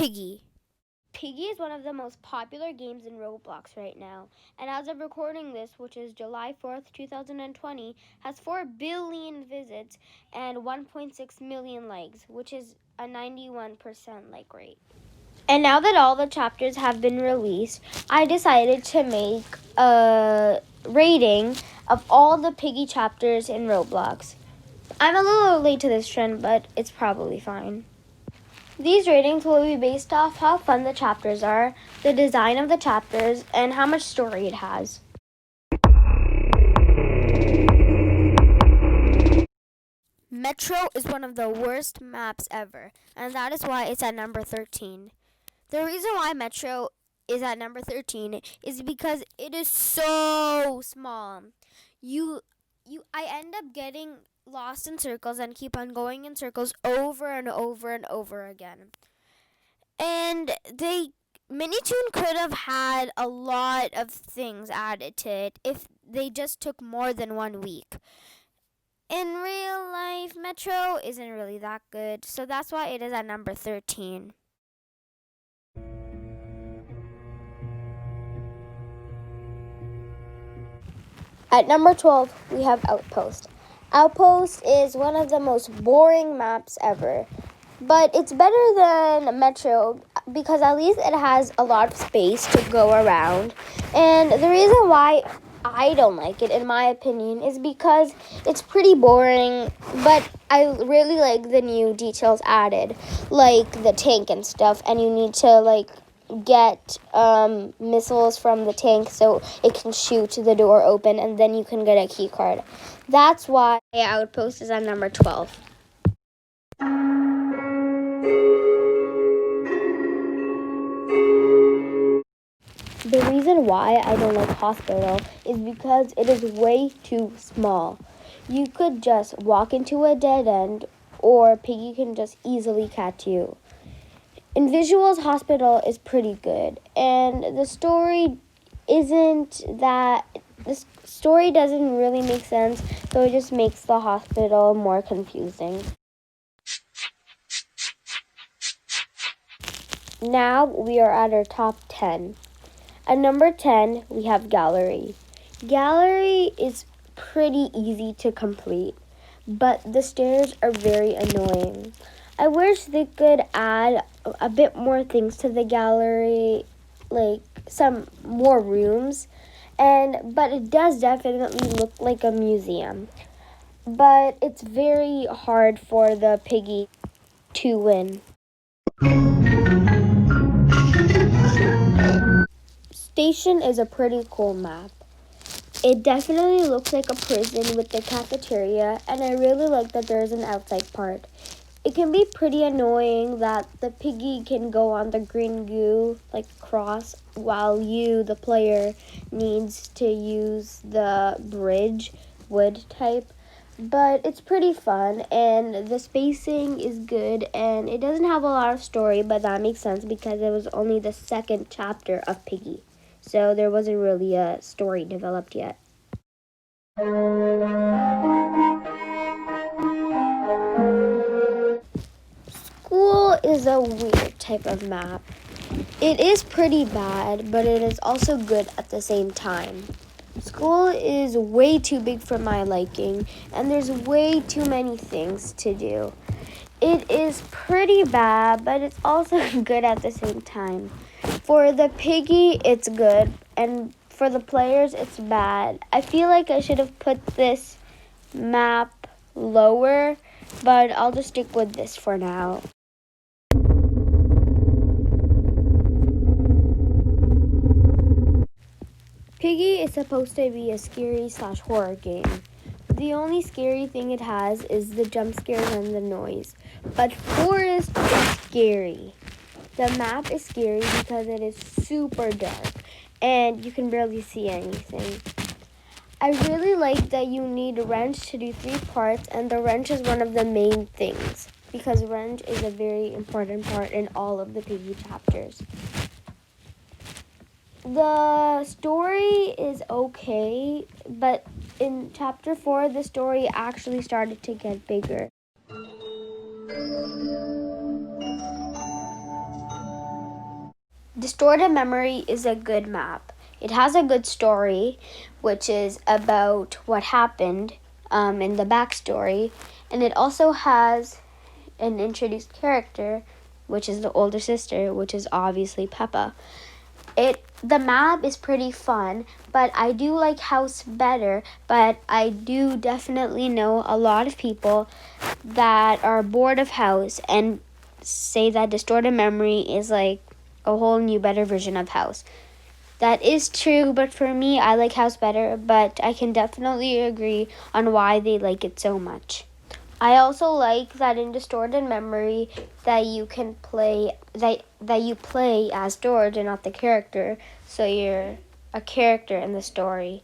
Piggy. Piggy is one of the most popular games in Roblox right now, and as of recording this, which is July 4th, 2020, has 4 billion visits and 1.6 million likes, which is a 91% like rate. And now that all the chapters have been released, I decided to make a rating of all the Piggy chapters in Roblox. I'm a little late to this trend, but it's probably fine. These ratings will be based off how fun the chapters are, the design of the chapters, and how much story it has. Metro is one of the worst maps ever, and that is why it's at number 13. The reason why Metro is at number 13 is because it is so small. I end up getting lost in circles and keep on going in circles over and over and over again. And Minitoon could have had a lot of things added to it if they just took more than 1 week. In real life, Metro isn't really that good, so that's why it is at number 13. At number 12, we have Outpost. Outpost is one of the most boring maps ever, but it's better than Metro because at least it has a lot of space to go around. And the reason why I don't like it, in my opinion, is because it's pretty boring, but I really like the new details added, like the tank and stuff, and you need to get missiles from the tank so it can shoot the door open, and then you can get a key card. That's why Outpost is at number 12. The reason why I don't like Hospital is because it is way too small. You could just walk into a dead end, or Piggy can just easily catch you. In visuals, Hospital is pretty good, and the story doesn't really make sense, so it just makes the hospital more confusing. Now we are at our top 10. At number 10, we have Gallery. Gallery is pretty easy to complete, but the stairs are very annoying. I wish they could add a bit more things to the gallery, like some more rooms, but it does definitely look like a museum. But it's very hard for the Piggy to win. Station is a pretty cool map. It definitely looks like a prison with the cafeteria, and I really like that there is an outside part. It can be pretty annoying that the Piggy can go on the green goo, cross, while you, the player, needs to use the bridge, wood type. But it's pretty fun, and the spacing is good, and it doesn't have a lot of story, but that makes sense because it was only the second chapter of Piggy. So there wasn't really a story developed yet. School is a weird type of map. It is pretty bad, but it is also good at the same time. School is way too big for my liking, and there's way too many things to do. It is pretty bad, but it's also good at the same time. For the Piggy, it's good, and for the players, it's bad. I feel like I should have put this map lower, but I'll just stick with this for now. Piggy is supposed to be a scary/horror game. The only scary thing it has is the jump scares and the noise. But Forest is scary. The map is scary because it is super dark and you can barely see anything. I really like that you need a wrench to do 3 parts, and the wrench is one of the main things because wrench is a very important part in all of the Piggy chapters. The story is okay, but in chapter 4, the story actually started to get bigger. Distorted Memory is a good map. It has a good story, which is about what happened in the backstory. And it also has an introduced character, which is the older sister, which is obviously Peppa. The map is pretty fun, but I do like House better, but I do definitely know a lot of people that are bored of House and say that Distorted Memory is like a whole new better version of House. That is true, but for me, I like House better, but I can definitely agree on why they like it so much. I also like that in Distorted Memory that you can play that you play as George and not the character, so you're a character in the story.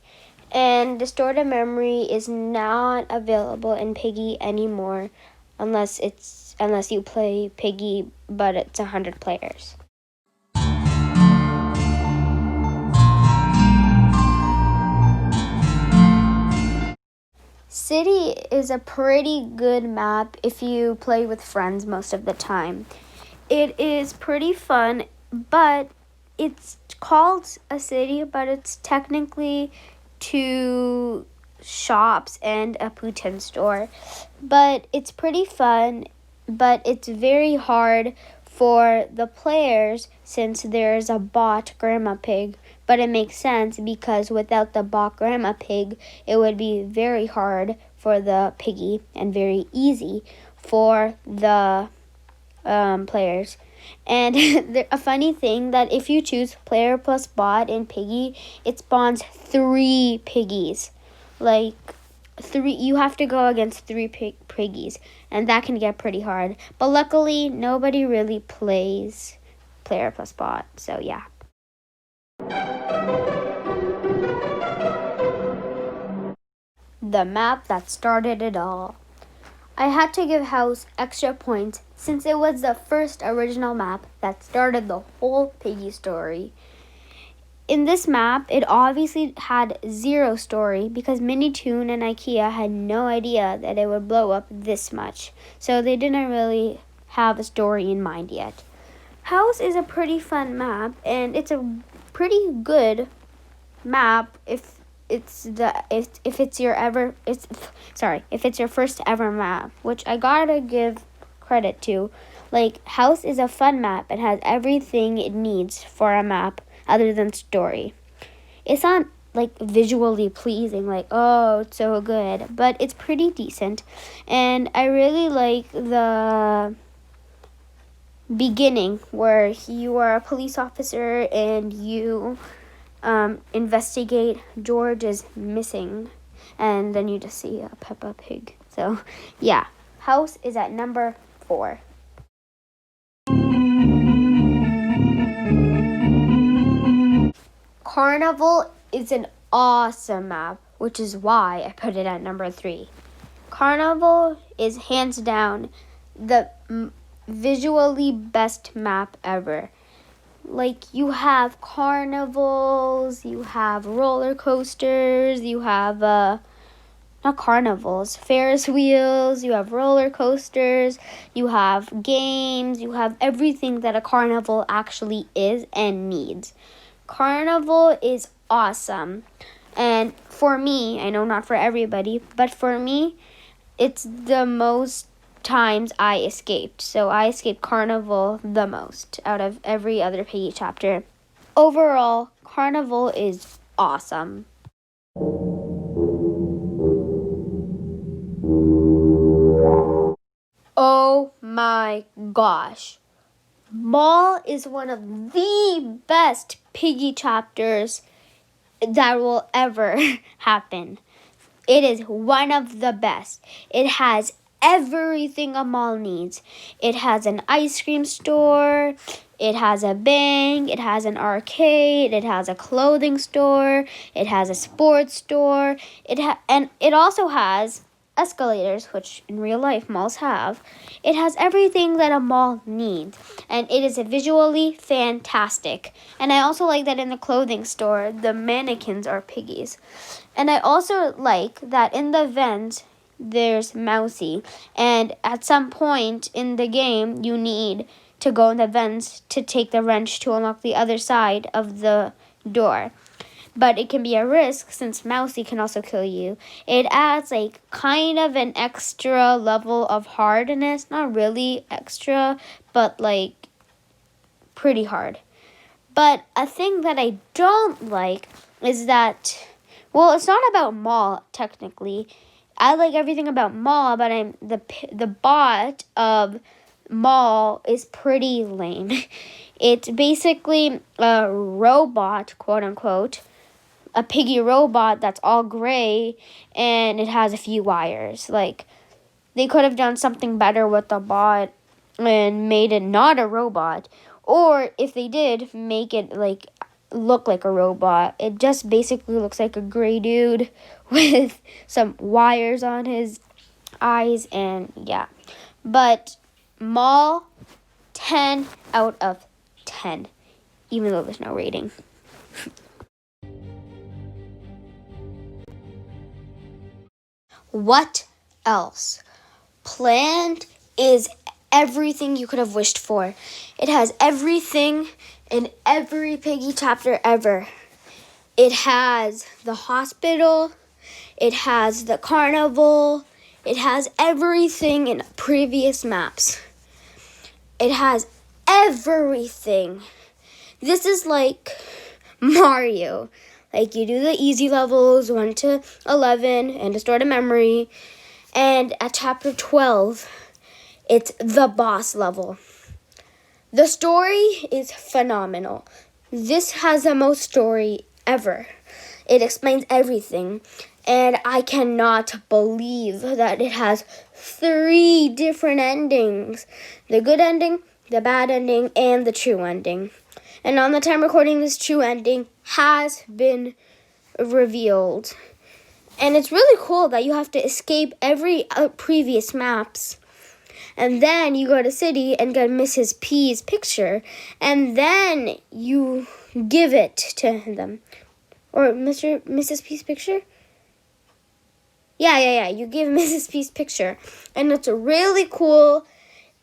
And Distorted Memory is not available in Piggy anymore unless you play Piggy but it's 100 players. City is a pretty good map if you play with friends most of the time. It is pretty fun, but it's called a city, but it's technically 2 shops and a Putin store. But it's pretty fun, but it's very hard for the players since there's a bot Grandma Pig. But it makes sense because without the bot Grandma Pig, it would be very hard for the piggy and very easy for the players. And a funny thing that if you choose player plus bot in Piggy, it spawns 3 piggies. Like 3, you have to go against 3 piggies, and that can get pretty hard. But luckily, nobody really plays player plus bot, so yeah. The map that started it all. I had to give House extra points since it was the first original map that started the whole Piggy story. In this map, it obviously had 0 story because Minitoon and IKEA had no idea that it would blow up this much, so they didn't really have a story in mind yet. House is a pretty fun map, and it's a pretty good map if it's your first ever map, which I gotta give credit to. Like, House is a fun map. It has everything it needs for a map other than story. It's not like visually pleasing, like, oh, it's so good, but it's pretty decent. And I really like the beginning where you are a police officer and you investigate George is missing, and then you just see a Peppa Pig. So yeah, House is at number 4. Carnival is an awesome map, which is why I put it at number 3. Carnival is hands down the visually best map ever. Like, you have carnivals, you have roller coasters, you have, not carnivals, Ferris wheels, you have roller coasters, you have games, you have everything that a carnival actually is and needs. Carnival is awesome. And for me, I know not for everybody, but for me, it's the most times I escaped. So I escaped Carnival the most out of every other Piggy chapter. Overall, Carnival is awesome. Oh my gosh. Ball is one of the best Piggy chapters that will ever happen. It is one of the best. It has everything a mall needs. It has an ice cream store, it has a bank, it has an arcade, it has a clothing store, it has a sports store, and it also has escalators, which in real life malls have. It has everything that a mall needs, and it is visually fantastic. And I also like that in the clothing store, the mannequins are piggies. And I also like that in the vent, there's Mousy. And at some point in the game, you need to go in the vents to take the wrench to unlock the other side of the door. But it can be a risk since Mousy can also kill you. It adds like kind of an extra level of hardness. Not really extra, but like pretty hard. But a thing that I don't like is that, well, it's not about Maul technically. I like everything about Maul, but the bot of Maul is pretty lame. It's basically a robot, quote unquote, a piggy robot that's all gray, and it has a few wires. Like, they could have done something better with the bot and made it not a robot. Or if they did, make it like look like a robot. It just basically looks like a gray dude with some wires on his eyes, and yeah. But Maul, 10 out of 10, even though there's no rating. What else? Planned is everything you could have wished for. It has everything in every Piggy chapter ever. It has the hospital. It has the carnival. It has everything in previous maps. It has everything. This is like Mario. Like, you do the easy levels 1 to 11 and to store the memory. And at chapter 12, it's the boss level. The story is phenomenal. This has the most story ever. It explains everything. And I cannot believe that it has 3 different endings. The good ending, the bad ending, and the true ending. And on the time recording, this true ending has been revealed. And it's really cool that you have to escape every previous maps. And then you go to city and get Mrs. P's picture. And then you give it to them. Or Mrs. P's picture? Yeah. You give Mrs. P's picture. And it's really cool.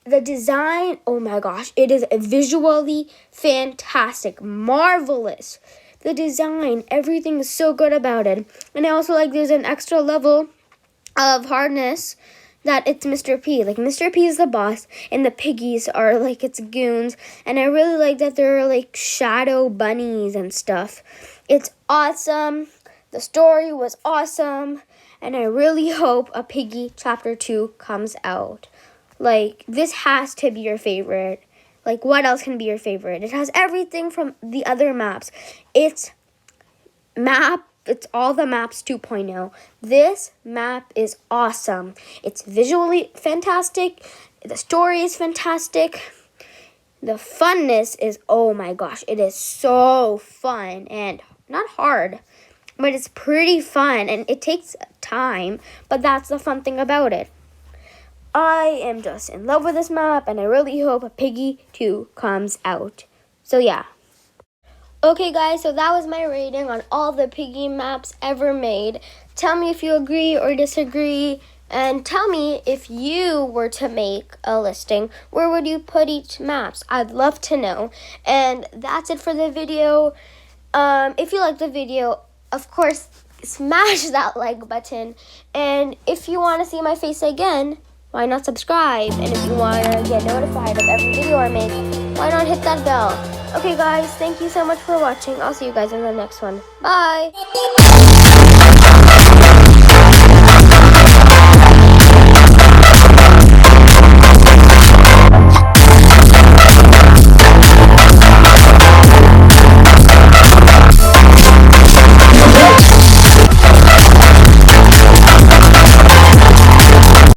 The design, oh my gosh, it is visually fantastic, marvelous. The design, everything is so good about it. And I also like there's an extra level of hardness that it's Mr. P. Like, Mr. P is the boss, and the piggies are like its goons. And I really like that there are like shadow bunnies and stuff. It's awesome. The story was awesome. And I really hope a Piggy Chapter 2 comes out. Like, this has to be your favorite. Like, what else can be your favorite? It has everything from the other maps. It's all the maps 2.0. This map is awesome. It's visually fantastic. The story is fantastic. The funness is, oh my gosh, it is so fun and not hard, but it's pretty fun and it takes time, but that's the fun thing about it. I am just in love with this map, and I really hope a Piggy 2 comes out. So, yeah. Okay, guys, so that was my rating on all the Piggy maps ever made. Tell me if you agree or disagree, and tell me if you were to make a listing, where would you put each maps? I'd love to know. And that's it for the video. If you liked the video, of course, smash that like button. And if you want to see my face again, why not subscribe? And if you want to get notified of every video I make, why not hit that bell? Okay, guys, thank you so much for watching. I'll see you guys in the next one. Bye!